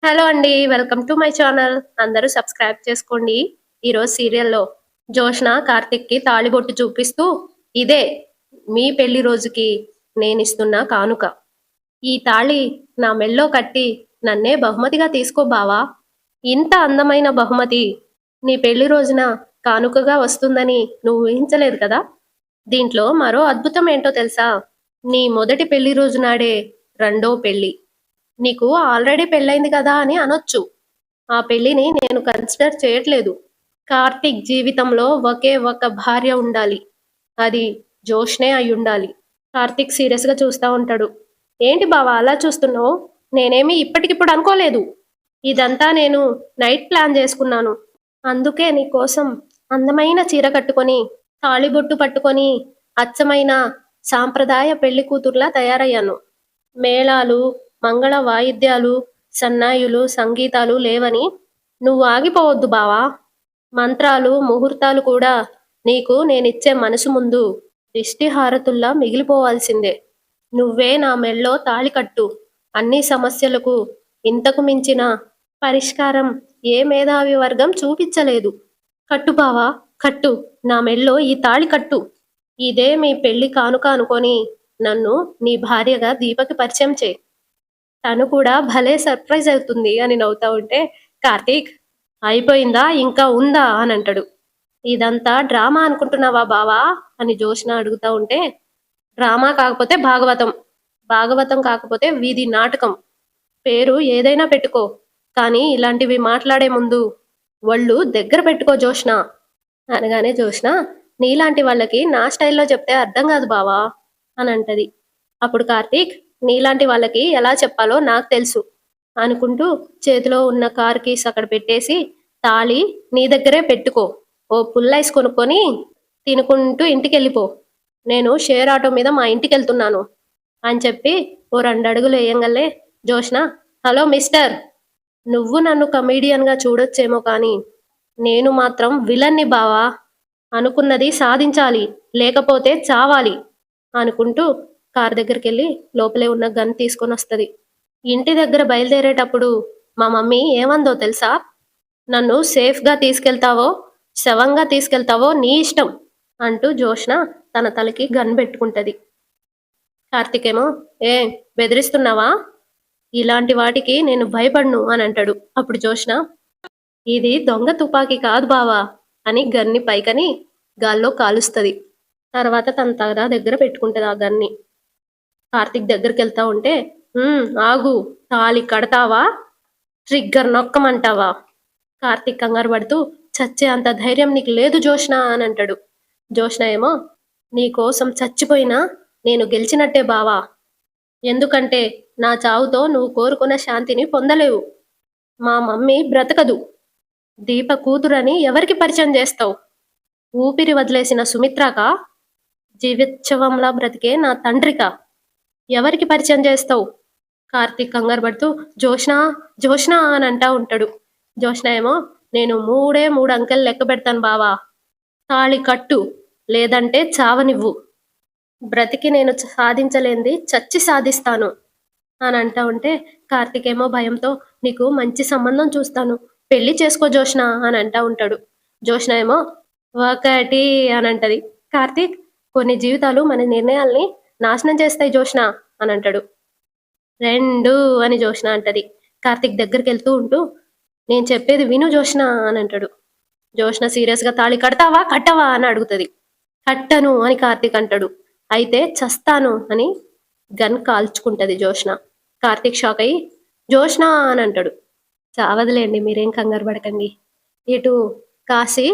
Hello అండి. Welcome to my channel. అందరూ subscribe చేసుకోండి. ఈరోజు సీరియల్‌లో జోష్న కార్తిక్‌కి తాళిబొట్టు చూపిస్తూ, ఇదే మీ పెళ్లి రోజుకి నేనిస్తున్న కానుక. ఈ తాళి నా మెడలో కట్టి నన్నే బహుమతిగా తీసుకో బావా. ఇంత అందమైన బహుమతి నీ పెళ్లి రోజున కానుకగా వస్తుందని నువ్వు ఊహించలేదు కదా! దీంట్లో మరో అద్భుతం ఏంటో తెలుసా? నీ మొదటి పెళ్లి రోజు నాడే రెండో పెళ్లి. నీకు ఆల్రెడీ పెళ్ళైంది కదా అని అనొచ్చు. ఆ పెళ్ళిని నేను కన్సిడర్ చేయట్లేదు. కార్తీక్ జీవితంలో ఒకే ఒక భార్య ఉండాలి. అది జోష్నే అయ్యుండాలి. కార్తీక్ సీరియస్‌గా చూస్తా ఉంటాడు. ఏంటి బావ అలా చూస్తున్నావు? నేనేమి ఇప్పటికిప్పుడు అనుకోలేదు. ఇదంతా నేను నైట్ ప్లాన్ చేసుకున్నాను. అందుకే నీకోసం అందమైన చీర కట్టుకొని, తాళిబొట్టు పట్టుకొని, అచ్చమైన సాంప్రదాయ పెళ్లి కూతురులా తయారయ్యాను. మేళాలు, మంగళ వాయిద్యాలు, సన్నాయులు, సంగీతాలు లేవని నువ్వు ఆగిపోవద్దు బావా. మంత్రాలు, ముహూర్తాలు కూడా నీకు నేనిచ్చే మనసు ముందు దిష్టిహారతుల్లా మిగిలిపోవాల్సిందే. నువ్వే నా మెళ్ళో తాళి కట్టు. అన్ని సమస్యలకు ఇంతకు మించిన పరిష్కారం ఏ మేధావి వర్గం చూపించలేదు. కట్టు బావా, కట్టు. నా మెళ్ళో ఈ తాళి కట్టు. ఇదే మీ పెళ్లి కానుక అనుకొని నన్ను నీ భార్యగా దీపకి పరిచయం చేయి. తను కూడా భలే సర్ప్రైజ్ అవుతుంది అని నవ్వుతా ఉంటే, కార్తీక్ అయిపోయిందా ఇంకా ఉందా అని అంటాడు. ఇదంతా డ్రామా అనుకుంటున్నావా బావా అని జోష్న అడుగుతా ఉంటే, డ్రామా కాకపోతే భాగవతం, భాగవతం కాకపోతే వీధి నాటకం. పేరు ఏదైనా పెట్టుకో, కానీ ఇలాంటివి మాట్లాడే ముందు ఒళ్ళు దగ్గర పెట్టుకో జోష్న అనగానే జోష్న, నీలాంటి వాళ్ళకి నా స్టైల్లో చెప్తే అర్థం కాదు బావా అని అంటది. అప్పుడు కార్తీక్, నీలాంటి వాళ్ళకి ఎలా చెప్పాలో నాకు తెలుసు అనుకుంటూ చేతిలో ఉన్న కార్ కీస్ అక్కడ పెట్టేసి, తాళి నీ దగ్గరే పెట్టుకో, ఓ పుల్లైస్ కొనుక్కొని తినుకుంటూ ఇంటికెళ్ళిపో. నేను షేర్ ఆటో మీద మా ఇంటికి వెళ్తున్నాను అని చెప్పి ఓ 2 అడుగులు వేయంగలే జోష్న, హలో మిస్టర్, నువ్వు నన్ను కమీడియన్గా చూడొచ్చేమో కానీ నేను మాత్రం విలన్ని బావా. అనుకున్నది సాధించాలి, లేకపోతే చావాలి అనుకుంటూ కార్ దగ్గరికెళ్ళి లోపలే ఉన్న గన్ తీసుకొని వస్తుంది. ఇంటి దగ్గర బయలుదేరేటప్పుడు మా మమ్మీ ఏమందో తెలుసా? నన్ను సేఫ్గా తీసుకెళ్తావో శవంగా తీసుకెళ్తావో నీ ఇష్టం అంటూ జోష్న తన తలకి గన్ పెట్టుకుంటది. కార్తిక్ ఏమో, ఏ బెదిరిస్తున్నావా? ఇలాంటి వాటికి నేను భయపడను అని అంటాడు. అప్పుడు జోష్న, ఇది దొంగ తుపాకీ కాదు బావా అని గన్ని పైకని గాల్లో కాలుస్తుంది. తర్వాత తన తల దగ్గర పెట్టుకుంటది ఆ గన్ని. కార్తిక్ దగ్గరికి వెళ్తా ఉంటే, ఆగు, తాళి కడతావా ట్రిగ్గర్ నొక్కమంటావా? కార్తిక్ కంగారు పడుతూ, చచ్చే అంత ధైర్యం నీకు లేదు జోష్న అని అంటాడు. జోష్న ఏమో, నీ కోసం చచ్చిపోయినా నేను గెలిచినట్టే బావా. ఎందుకంటే నా చావుతో నువ్వు కోరుకున్న శాంతిని పొందలేవు. మా మమ్మీ బ్రతకదు. దీప కూతురని ఎవరికి పరిచయం చేస్తావు? ఊపిరి వదిలేసిన సుమిత్రాకా? జీవిత్సవంలా బ్రతికే నా తండ్రికా? ఎవరికి పరిచయం చేస్తావు? కార్తీక్ కంగారు పడుతూ, జోష్న జోష్న అని అంటా ఉంటాడు. జోష్న ఏమో, నేను 3 అంకెలు లెక్క పెడతాను బావా. తాళి కట్టు, లేదంటే చావనివ్వు. బ్రతికి నేను సాధించలేంది చచ్చి సాధిస్తాను అని అంటా ఉంటే, కార్తీక్ ఏమో భయంతో, నీకు మంచి సంబంధం చూస్తాను, పెళ్లి చేసుకో జోష్న అని అంటా ఉంటాడు. జోష్న ఏమో, ఒకటి అని అంటది. కార్తీక్, కొన్ని జీవితాలు మన నిర్ణయాల్ని నాశనం చేస్తాయి జోష్న అని అంటాడు. 2 అని జోష్న అంటది. కార్తీక్ దగ్గరికి వెళ్తూ ఉంటూ, నేను చెప్పేది విను జోష్న అని అంటాడు. జోష్న సీరియస్గా, తాళి కడతావా కట్టవా అని అడుగుతుంది. కట్టను అని కార్తీక్ అంటాడు. అయితే చస్తాను అని గన్ కాల్చుకుంటది జోష్న. కార్తీక్ షాక్ అయ్యి, జోష్న అని అంటాడు. చావదులేండి, మీరేం కంగారు పడకండి. ఇటు కాశీ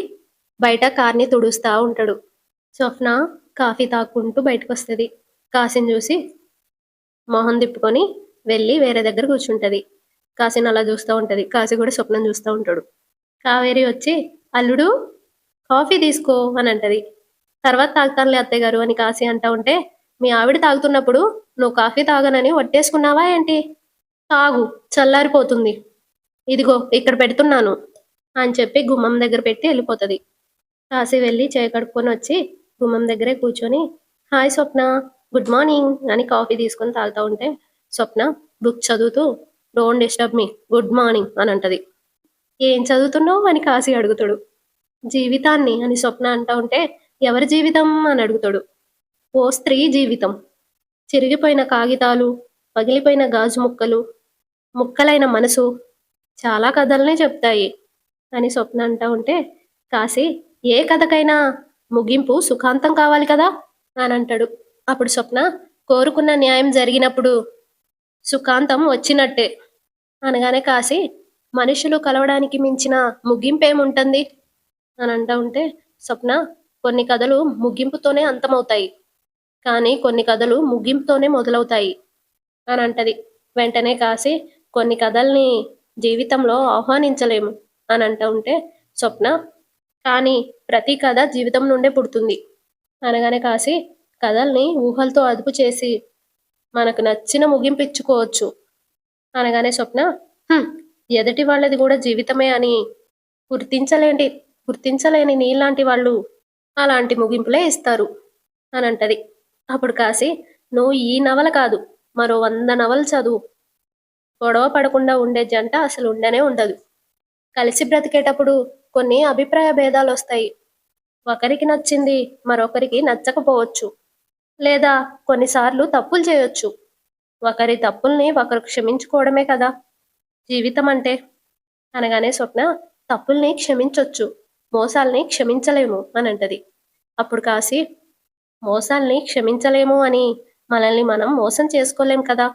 బయట కార్ని తుడుస్తా ఉంటాడు. స్వప్న కాఫీ తాక్కుంటూ బయటకు వస్తుంది. కాశీని చూసి మొహం తిప్పుకొని వెళ్ళి వేరే దగ్గర కూర్చుంటది. కాశీని అలా చూస్తూ ఉంటది. కాశీ కూడా స్వప్నం చూస్తూ ఉంటాడు. కావేరి వచ్చి, అల్లుడు కాఫీ తీసుకో అని అంటది. తర్వాత తాగుతానులే అత్తయ్య గారు అని కాశీ అంటా ఉంటే, మీ ఆవిడ తాగుతున్నప్పుడు నువ్వు కాఫీ తాగనని వట్టేసుకున్నావా ఏంటి? తాగు, చల్లారిపోతుంది. ఇదిగో ఇక్కడ పెడుతున్నాను అని చెప్పి గుమ్మం దగ్గర పెట్టి వెళ్ళిపోతుంది. కాశీ వెళ్ళి చేయి కడుక్కొని వచ్చి గుమ్మం దగ్గరే కూర్చొని, హాయ్ స్వప్న, గుడ్ మార్నింగ్ అని కాఫీ తీసుకొని తాగుతూ ఉంటే, స్వప్న బుక్ చదువుతూ, don't disturb me, good morning అని అంటది. ఏం చదువుతున్నావు అని కాశీ అడుగుతాడు. జీవితాన్ని అని స్వప్న అంటా ఉంటే, ఎవరి జీవితం అని అడుగుతాడు. ఓ స్త్రీ జీవితం. చిరిగిపోయిన కాగితాలు, పగిలిపోయిన గాజు ముక్కలు, ముక్కలైన మనసు చాలా కథల్నే చెప్తాయి అని స్వప్న అంటా ఉంటే, కాశీ ఏ కథకైనా ముగింపు సుఖాంతం కావాలి కదా అని అంటాడు. అప్పుడు స్వప్న, కోరుకున్న న్యాయం జరిగినప్పుడు సుఖాంతం వచ్చినట్టే అనగానే కాశీ, మనుషులు కలవడానికి మించిన ముగింపేముంటుంది అని అంటా ఉంటే, స్వప్న, కొన్ని కథలు ముగింపుతోనే అంతమవుతాయి, కానీ కొన్ని కథలు ముగింపుతోనే మొదలవుతాయి అని అంటది. వెంటనే కాశీ, కొన్ని కథల్ని జీవితంలో ఆహ్వానించలేము అని అంటూ ఉంటే స్వప్న, కానీ ప్రతి కథ జీవితం నుండే పుడుతుంది అనగానే కాశీ, కథల్ని ఊహలతో అదుపు చేసి మనకు నచ్చిన ముగింపు ఇచ్చుకోవచ్చు అనగానే స్వప్న, ఎదుటి వాళ్ళది కూడా జీవితమే అని గుర్తించలేని నీలాంటి వాళ్ళు అలాంటి ముగింపులే ఇస్తారు అని అంటది. అప్పుడు కాశీ, నువ్వు ఈ నవల కాదు, మరో 100 నవలు చదువు, గొడవ పడకుండా ఉండే జంట అసలు ఉండనే ఉండదు. కలిసి బ్రతికేటప్పుడు కొన్ని అభిప్రాయ భేదాలు వస్తాయి. ఒకరికి నచ్చింది మరొకరికి నచ్చకపోవచ్చు, లేదా కొన్నిసార్లు తప్పులు చేయొచ్చు. ఒకరి తప్పుల్ని ఒకరు క్షమించుకోవడమే కదా జీవితం అంటే అనగానే స్వప్న, తప్పుల్ని క్షమించొచ్చు, మోసాల్ని క్షమించలేము అని అంటది. అప్పుడు కాశీ, మోసాల్ని క్షమించలేము అని మనల్ని మనం మోసం చేసుకోలేం కదా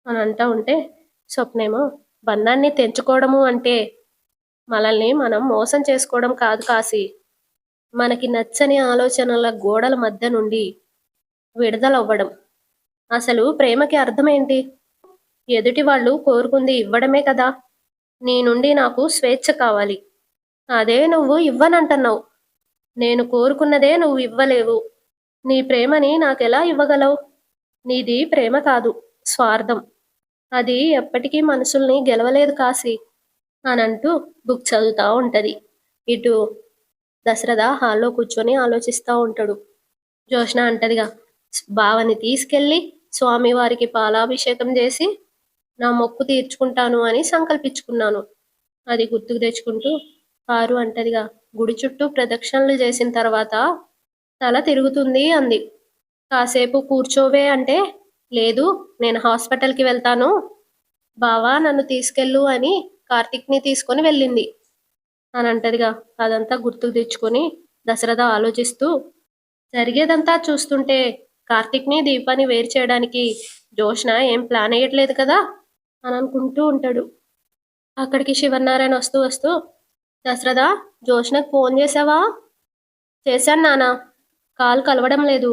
అని అంటా ఉంటే స్వప్నేమో, బంధాన్ని తెంచుకోవడము అంటే మనల్ని మనం మోసం చేసుకోవడం కాదు కాశీ, మనకి నచ్చని ఆలోచనల గోడల మధ్య నుండి విడుదలవ్వడం. అసలు ప్రేమకి అర్థమేంటి? ఎదుటి వాళ్ళు కోరుకుంది ఇవ్వడమే కదా. నీ నుండి నాకు స్వేచ్ఛ కావాలి, అదే నువ్వు ఇవ్వనంటున్నావు. నేను కోరుకున్నదే నువ్వు ఇవ్వలేవు. నీ ప్రేమని నాకెలా ఇవ్వగలవు? నీది ప్రేమ కాదు, స్వార్థం. అది ఎప్పటికీ మనుషుల్ని గెలవలేదు కాశీ అని అంటూ బుక్ చదువుతూ ఉంటది. ఇటు దశరథ హాల్లో కూర్చొని ఆలోచిస్తూ ఉంటాడు. జోష్న అంటదిగా, బావని తీసుకెళ్ళి స్వామివారికి పాలాభిషేకం చేసి నా మొక్కు తీర్చుకుంటాను అని సంకల్పించుకున్నాను. అది గుర్తుకు తెచ్చుకుంటూ పారు అంటదిగా, గుడి చుట్టూ ప్రదక్షిణలు చేసిన తర్వాత తల తిరుగుతుంది అంది. కాసేపు కూర్చోవే అంటే, లేదు నేను హాస్పిటల్కి వెళ్తాను, బావా నన్ను తీసుకెళ్ళు అని కార్తిక్ని తీసుకొని వెళ్ళింది అని అంటదిగా. అదంతా గుర్తుకు తెచ్చుకొని దశరథ ఆలోచిస్తూ, జరిగేదంతా చూస్తుంటే కార్తిక్ని దీపాన్ని వేరు చేయడానికి జోష్న ఏం ప్లాన్ వేయట్లేదు కదా అని అనుకుంటూ ఉంటాడు. అక్కడికి శివనారాయణ వస్తూ వస్తూ, దశరథ, జోష్నకు ఫోన్ చేసావా? చేశాను నాన్న, కాల్ కలవడం లేదు.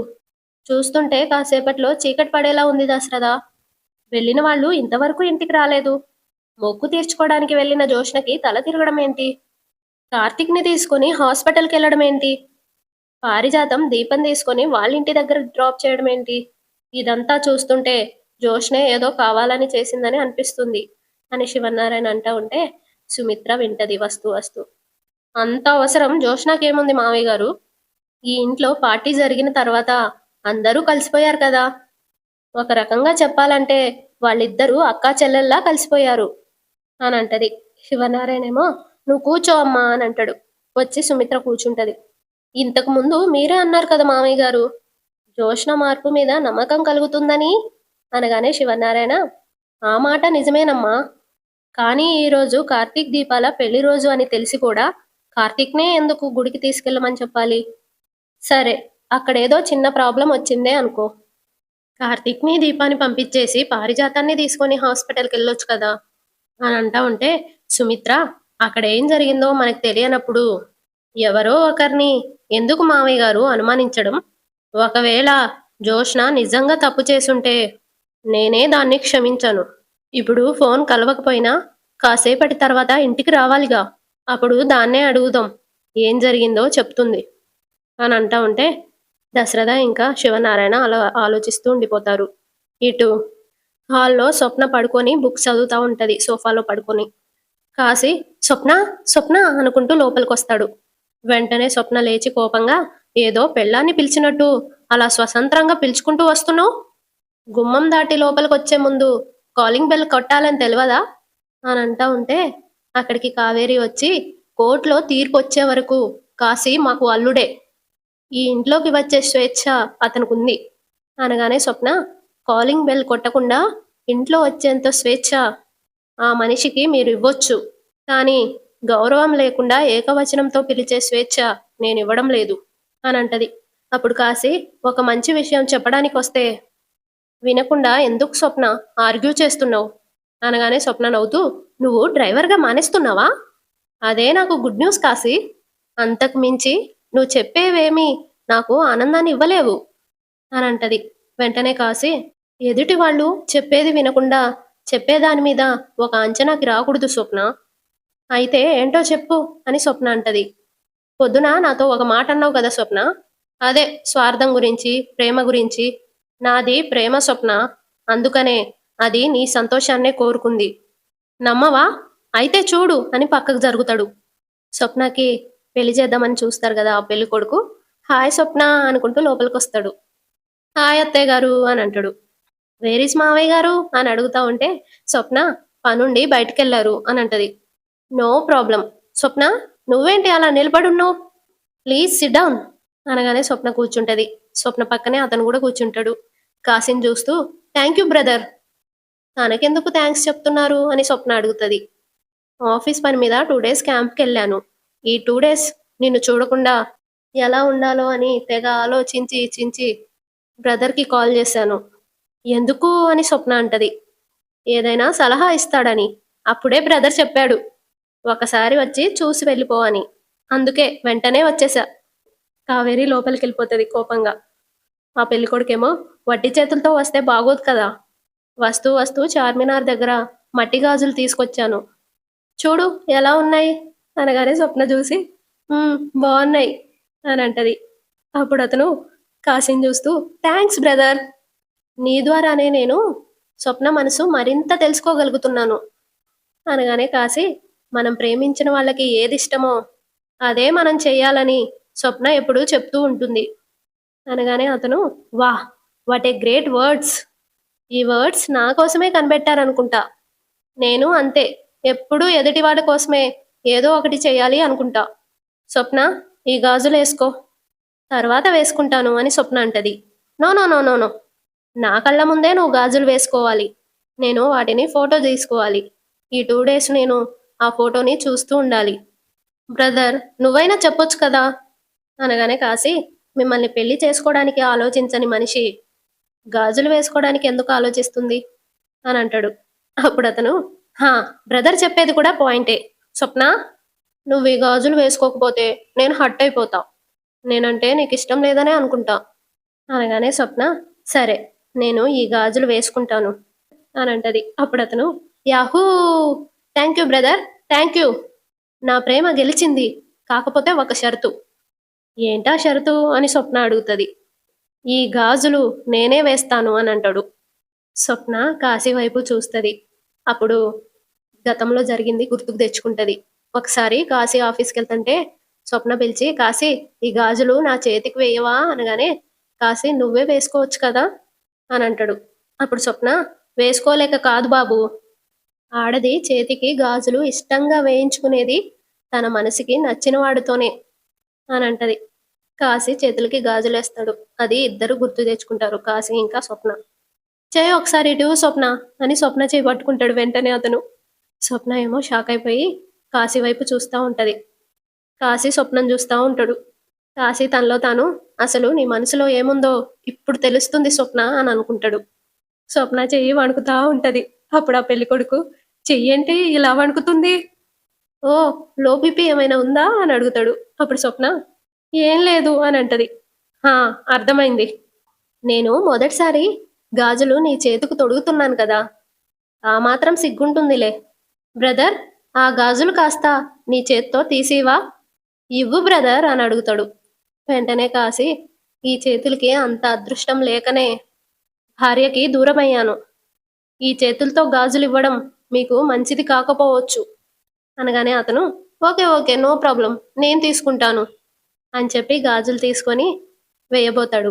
చూస్తుంటే కాసేపట్లో చీకటి పడేలా ఉంది దశరథ. వెళ్ళిన వాళ్ళు ఇంతవరకు ఇంటికి రాలేదు. మొక్కు తీర్చుకోవడానికి వెళ్ళిన జోష్నకి తల తిరగడం ఏంటి? కార్తిక్ని తీసుకొని హాస్పిటల్కి వెళ్ళడం ఏంటి? పారిజాతం దీపం తీసుకొని వాళ్ళింటి దగ్గర డ్రాప్ చేయడం ఏంటి? ఇదంతా చూస్తుంటే జోష్నే ఏదో కావాలని చేసిందని అనిపిస్తుంది అని శివనారాయణ అంటా ఉంటే సుమిత్ర వింటది వస్తూ వస్తూ. అంత అవసరం జోష్నాకేముంది మావయ్య గారు? ఈ ఇంట్లో పార్టీ జరిగిన తర్వాత అందరూ కలిసిపోయారు కదా. ఒక రకంగా చెప్పాలంటే వాళ్ళిద్దరూ అక్కా చెల్లెల్లా కలిసిపోయారు అని అంటది. శివనారాయణేమో, నువ్వు కూర్చో అమ్మా అని అంటాడు. వచ్చి సుమిత్ర కూర్చుంటది. ఇంతకు ముందు మీరే అన్నారు కదా మామయ్య గారు, జోష్న మార్పు మీద నమ్మకం కలుగుతుందని అనగానే శివనారాయణ, ఆ మాట నిజమేనమ్మా, కానీ ఈరోజు కార్తీక్ దీపాల పెళ్లి రోజు అని తెలిసి కూడా కార్తీక్నే ఎందుకు గుడికి తీసుకెళ్ళమని చెప్పాలి? సరే, అక్కడేదో చిన్న ప్రాబ్లం వచ్చిందే అనుకో, కార్తీక్ని దీపాన్ని పంపించేసి పారిజాతాన్ని తీసుకొని హాస్పిటల్కి వెళ్ళొచ్చు కదా అని అంటా ఉంటే సుమిత్ర, అక్కడ ఏం జరిగిందో మనకు తెలియనప్పుడు ఎవరో ఒకరిని ఎందుకు మావయ్య గారు అనుమానించడం? ఒకవేళ జోష్న నిజంగా తప్పు చేసుంటే నేనే దాన్ని క్షమించను. ఇప్పుడు ఫోన్ కలవకపోయినా కాసేపటి తర్వాత ఇంటికి రావాలిగా, అప్పుడు దాన్నే అడుగుదాం, ఏం జరిగిందో చెప్తుంది అని అంటా ఉంటే దశరథ ఇంకా శివనారాయణ అలా ఆలోచిస్తూ ఉండిపోతారు. ఇటు హాల్లో స్వప్న పడుకొని బుక్స్ చదువుతూ ఉంటది సోఫాలో పడుకొని. కాశీ, స్వప్న స్వప్న అనుకుంటూ లోపలికి వస్తాడు. వెంటనే స్వప్న లేచి కోపంగా, ఏదో పెళ్ళాన్ని పిలిచినట్టు అలా స్వతంత్రంగా పిలుచుకుంటూ వస్తున్నావు. గుమ్మం దాటి లోపలికి వచ్చే ముందు కాలింగ్ బెల్ కొట్టాలని తెలియదా అని అంటా ఉంటే అక్కడికి కావేరి వచ్చి కోర్టులో తీర్పు వచ్చే వరకు కాశీ మాకు అల్లుడే, ఈ ఇంట్లోకి వచ్చే స్వేచ్ఛ అతనికి ఉంది అనగానే స్వప్న కాలింగ్ బెల్ కొట్టకుండా ఇంట్లో వచ్చేంత స్వేచ్ఛ ఆ మనిషికి మీరు ఇవ్వొచ్చు, కానీ గౌరవం లేకుండా ఏకవచనంతో పిలిచే స్వేచ్ఛ నేను ఇవ్వడం లేదు అని అంటది. అప్పుడు కాశీ ఒక మంచి విషయం చెప్పడానికి వస్తే వినకుండా ఎందుకు స్వప్న ఆర్గ్యూ చేస్తున్నావు అనగానే స్వప్న నవ్వుతూ నువ్వు డ్రైవర్గా మానేస్తున్నావా, అదే నాకు గుడ్ న్యూస్ కాశీ, అంతకు మించి నువ్వు చెప్పేవేమీ నాకు ఆనందాన్ని ఇవ్వలేవు అని అంటది. వెంటనే కాశీ ఎదుటి వాళ్ళు చెప్పేది వినకుండా చెప్పేదాని మీద ఒక అంచనాకి రాకూడదు స్వప్న, అయితే ఏంటో చెప్పు అని స్వప్న అంటది. పొద్దున నాతో ఒక మాట అన్నావు కదా స్వప్న, అదే స్వార్థం గురించి ప్రేమ గురించి, నాది ప్రేమ స్వప్న, అందుకనే అది నీ సంతోషాన్నే కోరుకుంది, నమ్మవా, అయితే చూడు అని పక్కకు జరుగుతాడు. స్వప్నకి పెళ్లి చేద్దామని చూస్తారు కదా ఆ పెళ్లి కొడుకు, హాయ్ స్వప్న అనుకుంటూ లోపలికి వస్తాడు. హాయ్ అత్తయ్య గారు అని అంటాడు. వేరీస్ మావయ్య గారు అని అడుగుతా ఉంటే స్వప్న పనుండి బయటికెళ్లారు అని అంటది. నో ప్రాబ్లం స్వప్న, నువ్వేంటి అలా నిలబడున్నావు, ప్లీజ్ సిట్ డౌన్ అనగానే స్వప్న కూర్చుంటది. స్వప్న పక్కనే అతను కూడా కూర్చుంటాడు. కాసిని చూస్తూ థ్యాంక్ యూ బ్రదర్, తనకెందుకు థ్యాంక్స్ చెప్తున్నారు అని స్వప్న అడుగుతుంది. ఆఫీస్ పని మీద 2 days క్యాంప్కి వెళ్ళాను, ఈ 2 days నిన్ను చూడకుండా ఎలా ఉండాలో అని తెగ ఆలోచించి చించి బ్రదర్కి కాల్ చేశాను. ఎందుకు అని స్వప్న అంటది. ఏదైనా సలహా ఇస్తాడని, అప్పుడే బ్రదర్ చెప్పాడు ఒకసారి వచ్చి చూసి వెళ్ళిపో అని, అందుకే వెంటనే వచ్చేసా. కావేరి లోపలికి వెళ్ళిపోతుంది కోపంగా. ఆ పెళ్ళికొడుకేమో వడ్డీ చేతులతో వస్తే బాగోదు కదా, వస్తూ వస్తూ చార్మినార్ దగ్గర మట్టి గాజులు తీసుకొచ్చాను, చూడు ఎలా ఉన్నాయి అనగానే స్వప్న చూసి బాగున్నాయి అని అంటది. అప్పుడు అతను కాశీని చూస్తూ థ్యాంక్స్ బ్రదర్, నీ ద్వారానే నేను స్వప్న మనసు మరింత తెలుసుకోగలుగుతున్నాను అనగానే కాశీ మనం ప్రేమించిన వాళ్ళకి ఏది ఇష్టమో అదే మనం చెయ్యాలని స్వప్న ఎప్పుడూ చెప్తూ ఉంటుంది అనగానే అతను వాహ్ వాట్ ఏ గ్రేట్ వర్డ్స్, ఈ వర్డ్స్ నా కోసమే కనిపెట్టారనుకుంటా, నేను అంతే, ఎప్పుడూ ఎదుటివాడి కోసమే ఏదో ఒకటి చెయ్యాలి అనుకుంటా. స్వప్న ఈ గాజులు వేసుకో, తర్వాత వేసుకుంటాను అని స్వప్న అంటది. No no no no no, నా కళ్ళ ముందే నువ్వు గాజులు వేసుకోవాలి, నేను వాటిని ఫోటో తీసుకోవాలి, ఈ 2 days నేను ఆ ఫోటోని చూస్తూ ఉండాలి. బ్రదర్ నువ్వైనా చెప్పొచ్చు కదా అనగానే కాశీ మిమ్మల్ని పెళ్లి చేసుకోవడానికి ఆలోచించని మనిషి గాజులు వేసుకోవడానికి ఎందుకు ఆలోచిస్తుంది అని అంటాడు. అప్పుడు అతను హా బ్రదర్ చెప్పేది కూడా పాయింటే స్వప్న, నువ్వు ఈ గాజులు వేసుకోకపోతే నేను హర్ట్ అయిపోతా, నేనంటే నీకు ఇష్టం లేదనే అనుకుంటా అనగానే స్వప్న సరే నేను ఈ గాజులు వేసుకుంటాను అని అంటది. అప్పుడు అతను Yahoo thank you brother thank you, నా ప్రేమ గెలిచింది, కాకపోతే ఒక షరతు. ఏంటా షరతు అని స్వప్న అడుగుతుంది. ఈ గాజులు నేనే వేస్తాను అని అంటాడు. స్వప్న కాశీ వైపు చూస్తుంది. అప్పుడు గతంలో జరిగింది గుర్తుకు తెచ్చుకుంటది. ఒకసారి కాశీ ఆఫీస్కి వెళ్తుంటే స్వప్న పిలిచి కాశీ ఈ గాజులు నా చేతికి వేయవా అనగానే కాశీ నువ్వే వేసుకోవచ్చు కదా అని అంటాడు. అప్పుడు స్వప్న వేసుకోలేక కాదు బాబు, ఆడది చేతికి గాజులు ఇష్టంగా వేయించుకునేది తన మనసుకి నచ్చిన వాడితోనే అని అంటది. కాశీ చేతులకి గాజులేస్తాడు. అది ఇద్దరు గుర్తు తెచ్చుకుంటారు, కాశీ ఇంకా స్వప్న. చేయి ఒకసారి ఇటు స్వప్న అని స్వప్న చేయి పట్టుకుంటాడు. వెంటనే అతను స్వప్న ఏమో షాక్ అయిపోయి కాశీ వైపు చూస్తూ ఉంటది. కాశీ స్వప్నం చూస్తూ ఉంటాడు. కాశీ తనలో తాను అసలు నీ మనసులో ఏముందో ఇప్పుడు తెలుస్తుంది స్వప్న అని అనుకుంటాడు. స్వప్న చెయ్యి వణుకుతా ఉంటది. అప్పుడు ఆ పెళ్లి కొడుకు చెయ్యేంటి ఇలా వణుకుతుంది, ఓ లో బీపీ ఏమైనా ఉందా అని అడుగుతాడు. అప్పుడు స్వప్న ఏం లేదు అని అంటది. హా అర్థమైంది, నేను మొదటిసారి గాజులు నీ చేతుకు తొడుగుతున్నాను కదా, ఆ మాత్రం సిగ్గుంటుందిలే. బ్రదర్ ఆ గాజులు కాస్త నీ చేత్తో తీసివా, ఇవ్వు బ్రదర్ అని అడుగుతాడు. వెంటనే కాసి ఈ చేతులకి అంత అదృష్టం లేకనే భార్యకి దూరమయ్యాను, ఈ చేతులతో గాజులు ఇవ్వడం మీకు మంచిది కాకపోవచ్చు అనగానే అతను ఓకే ఓకే నో ప్రాబ్లం నేను తీసుకుంటాను అని చెప్పి గాజులు తీసుకొని వేయబోతాడు.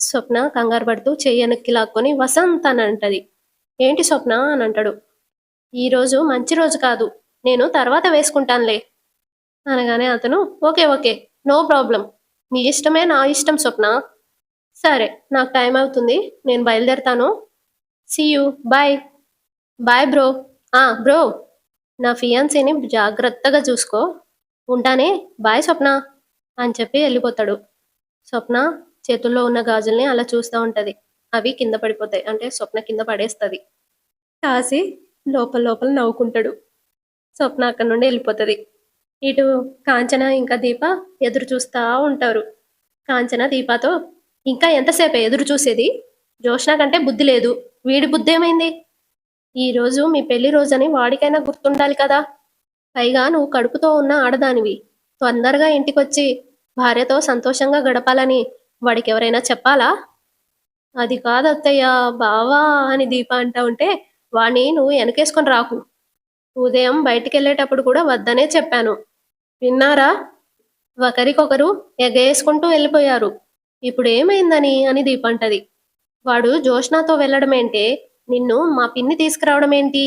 స్వప్న కంగారు పడుతూ చెయ్యి వెనక్కి లాక్కొని వసంత్ అని అంటది. ఏంటి స్వప్న అని అంటాడు. ఈరోజు మంచి రోజు కాదు, నేను తర్వాత వేసుకుంటానులే అనగానే అతను ఓకే ఓకే, నో ప్రాబ్లం, నీ ఇష్టమే నా ఇష్టం స్వప్న. సరే, నాకు టైం అవుతుంది, నేను బయలుదేరతాను. See you, bye. Bye bro. Bro, నా ఫియాన్సీని జాగ్రత్తగా చూసుకో. ఉంటానే. బాయ్ స్వప్న అని చెప్పి వెళ్ళిపోతాడు. స్వప్న చేతుల్లో ఉన్న గాజుల్ని అలా చూస్తూ ఉంటది. అవి కింద పడిపోతాయి, అంటే స్వప్న కింద పడేస్తుంది. కాసి లోపల లోపల నవ్వుకుంటాడు. స్వప్న అక్కడి నుండి వెళ్ళిపోతుంది. ఇటు కాంచన ఇంకా దీప ఎదురు చూస్తూ ఉంటారు. కాంచన దీపతో, ఇంకా ఎంతసేపే ఎదురు చూసేది? జోష్న కంటే బుద్ధి లేదు, వీడి బుద్ధి ఏమైంది? ఈరోజు మీ పెళ్లి రోజని వాడికైనా గుర్తుండాలి కదా. పైగా నువ్వు కడుపుతో ఉన్న ఆడదానివి, తొందరగా ఇంటికొచ్చి భార్యతో సంతోషంగా గడపాలని వాడికి ఎవరైనా చెప్పాలా? అది కాదు అత్తయ్య, బావా అని దీప అంటా ఉంటే వాణ్ణి నువ్వు వెనకేసుకొని రాకు. ఉదయం బయటికెళ్ళేటప్పుడు కూడా వద్దనే చెప్పాను, విన్నారా? ఒకరికొకరు ఎగేసుకుంటూ వెళ్ళిపోయారు. ఇప్పుడు ఏమైందని అని దీప అంటది. వాడు జోష్నాతో వెళ్ళడమేంటే, నిన్ను మా పిన్ని తీసుకురావడం ఏంటి?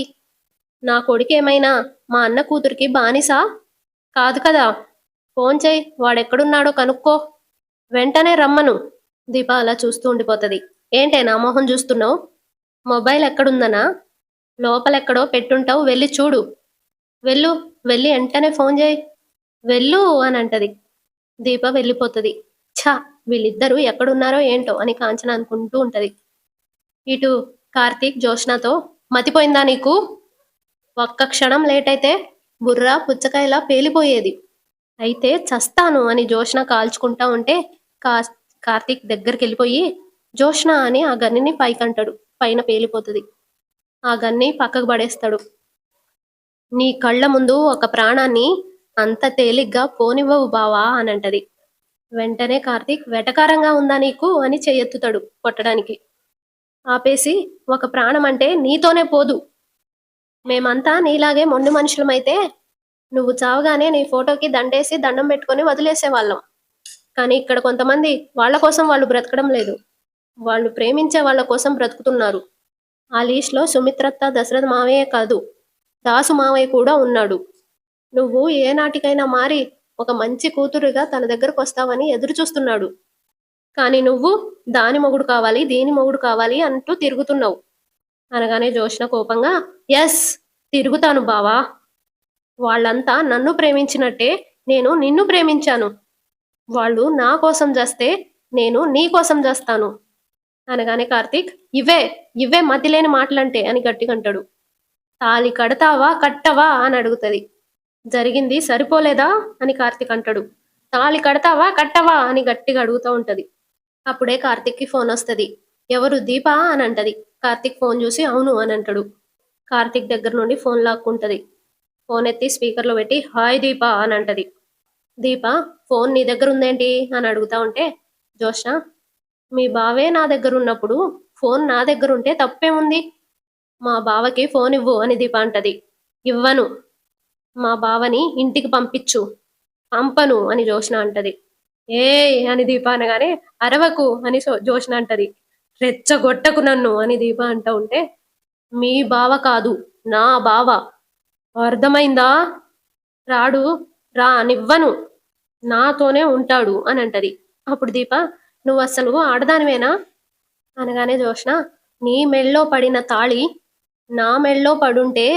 నా కొడుకు ఏమైనా మా అన్న కూతురికి బానిసా? కాదు కదా. ఫోన్ చేయి, వాడెక్కడున్నాడో కనుక్కో, వెంటనే రమ్మను. దీప అలా చూస్తూ ఉండిపోతుంది. ఏంటే నా మొహం చూస్తున్నావు? మొబైల్ ఎక్కడుందనా? లోపలెక్కడో పెట్టుంటావు, వెళ్ళి చూడు. వెళ్ళు, వెళ్ళి వెంటనే ఫోన్ చేయి, వెళ్ళు అని అంటది. దీప వెళ్ళిపోతుంది. ఛా, వీళ్ళిద్దరూ ఎక్కడున్నారో ఏంటో అని కాంచన అనుకుంటూ ఉంటది. ఇటు కార్తీక్ జోష్నాతో, మతిపోయిందా నీకు? ఒక్క క్షణం లేట్ అయితే బుర్ర పుచ్చకాయలా పేలిపోయేది. అయితే చస్తాను అని జోష్న కాల్చుకుంటా ఉంటే కార్తీక్ దగ్గరికి వెళ్ళిపోయి జోష్న అని ఆ గన్నిని పైకంటాడు. పైన పేలిపోతుంది. ఆ గన్ని పక్కకు పడేస్తాడు. నీ కళ్ళ ముందు ఒక ప్రాణాన్ని అంత తేలిగ్గా పోనివ్వవు బావా అని అంటది. వెంటనే కార్తీక్, వెటకారంగా ఉందా నీకు అని చెయ్యెత్తుతాడు కొట్టడానికి. ఆపేసి, ఒక ప్రాణం అంటే నీతోనే పోదు. మేమంతా నీలాగే మొండి మనుషులమైతే నువ్వు చావగానే నీ ఫోటోకి దండేసి దండం పెట్టుకొని వదిలేసేవాళ్ళం. కానీ ఇక్కడ కొంతమంది వాళ్ళ కోసం వాళ్ళు బ్రతకడం లేదు, వాళ్ళు ప్రేమించే వాళ్ళ కోసం బ్రతుకుతున్నారు. ఆ లీస్ట్లో సుమిత్రత్త దశరథ మావయ్య కాదు, దాసు మావయ్య కూడా ఉన్నాడు. నువ్వు ఏ నాటికైనా మారి ఒక మంచి కూతురుగా తన దగ్గరకు వస్తావని ఎదురు చూస్తున్నాడు. కానీ నువ్వు దాని మొగుడు కావాలి, దీని మొగుడు కావాలి అంటూ తిరుగుతున్నావు అనగానే జోష్న కోపంగా, ఎస్, తిరుగుతాను బావా. వాళ్ళంతా నన్ను ప్రేమించినట్టే నేను నిన్ను ప్రేమించాను. వాళ్ళు నా కోసం చేస్తే నేను నీ కోసం చేస్తాను అనగానే కార్తీక్, ఇవే ఇవే మతిలేని మాటలంటే అని గట్టిగంటాడు. తాళి కడతావా కట్టవా అని అడుగుతుంది. జరిగింది సరిపోలేదా అని కార్తీక్ అంటాడు. తాళి కడతావా కట్టవా అని గట్టిగా అడుగుతూ ఉంటది. అప్పుడే కార్తీక్కి ఫోన్ వస్తుంది. ఎవరు? దీపా అని అంటది. కార్తీక్ ఫోన్ చూసి అవును అని అంటాడు. కార్తీక్ దగ్గర నుండి ఫోన్ లాక్కుంటది. ఫోన్ ఎత్తి స్పీకర్లో పెట్టి హాయ్ దీపా అని అంటది. దీప, ఫోన్ నీ దగ్గర ఉందేంటి అని అడుగుతా ఉంటే జోష్న, మీ బావే నా దగ్గర ఉన్నప్పుడు ఫోన్ నా దగ్గర ఉంటే తప్పేముంది? మా బావకి ఫోన్ ఇవ్వు అని దీప అంటది. ఇవ్వను. మా బావని ఇంటికి పంపించు. పంపను అని జోష్న అంటది. ఏ అని దీప అనగానే అరవకు అని జోష్న అంటది. రెచ్చగొట్టకు నన్ను అని దీప అంటూ ఉంటే, మీ బావ కాదు, నా బావ, అర్థమైందా? రాడు, రానివ్వను, నాతోనే ఉంటాడు అని అంటది. అప్పుడు దీప, నువ్వు అసలు ఆడదానివేనా అనగానే జోష్న, నీ మెళ్ళో పడిన తాళి నా మెళ్ళో పడుంటే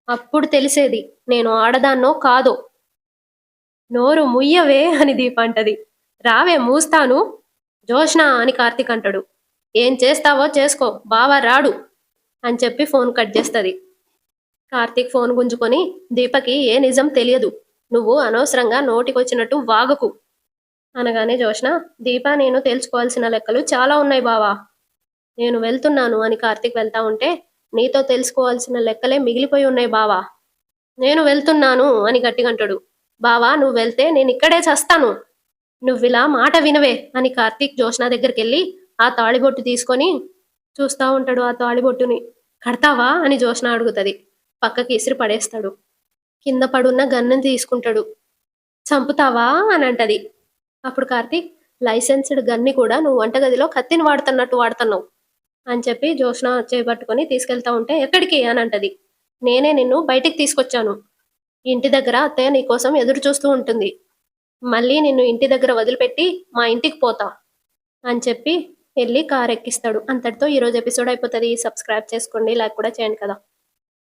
అప్పుడు తెలిసేది నేను ఆడదాన్నో కాదో. నోరు ముయ్యవే అని దీప అంటది. రావే, మూస్తాను. జోష్న అని కార్తీక్ అంటాడు. ఏం చేస్తావో చేసుకో, బావ రాడు అని చెప్పి ఫోన్ కట్ చేస్తుంది. కార్తీక్ ఫోన్ గుంజుకొని, దీపకి ఏ నిజం తెలియదు, నువ్వు అనవసరంగా నోటికొచ్చినట్టు వాగకు అనగానే జోష్న, దీప, నేను తెలుసుకోవాల్సిన లెక్కలు చాలా ఉన్నాయి బావా, నేను వెళ్తున్నాను అని కార్తీక్ వెళ్తా ఉంటే, నీతో తెలుసుకోవాల్సిన లెక్కలే మిగిలిపోయి ఉన్నాయి బావా, నేను వెళ్తున్నాను అని గట్టిగంటాడు. బావా, నువ్వు వెళ్తే నేను ఇక్కడే చస్తాను, నువ్విలా మాట వినవే అని కార్తీక్ జోష్న దగ్గరికి వెళ్ళి ఆ తాళిబొట్టు తీసుకొని చూస్తూ ఉంటాడు. ఆ తాళిబొట్టుని కడతావా అని జోష్న అడుగుతుంది. పక్కకి ఇసిరి పడేస్తాడు. కింద పడున్న గన్నుని తీసుకుంటాడు. చంపుతావా అని అంటది. అప్పుడు కార్తీక్, లైసెన్స్డ్ గన్ని కూడా నువ్వు వంటగదిలో కత్తిని వాడుతున్నట్టు వాడుతున్నావు, అని చెప్పి జోష్న చేపట్టుకొని తీసుకెళ్తా ఉంటే ఎక్కడికి అని అంటది. నేనే నిన్ను బయటికి తీసుకొచ్చాను. ఇంటి దగ్గర అత్తయ్య నీకోసం ఎదురు చూస్తూ ఉంటుంది. మళ్ళీ నిన్ను ఇంటి దగ్గర వదిలిపెట్టి మా ఇంటికి పోతా అని చెప్పి వెళ్ళి కారెక్కిస్తాడు. అంతటితో ఈరోజు ఎపిసోడ్ అయిపోతది. సబ్స్క్రైబ్ చేసుకోండి. లైక్ కూడా చేయండి కదా.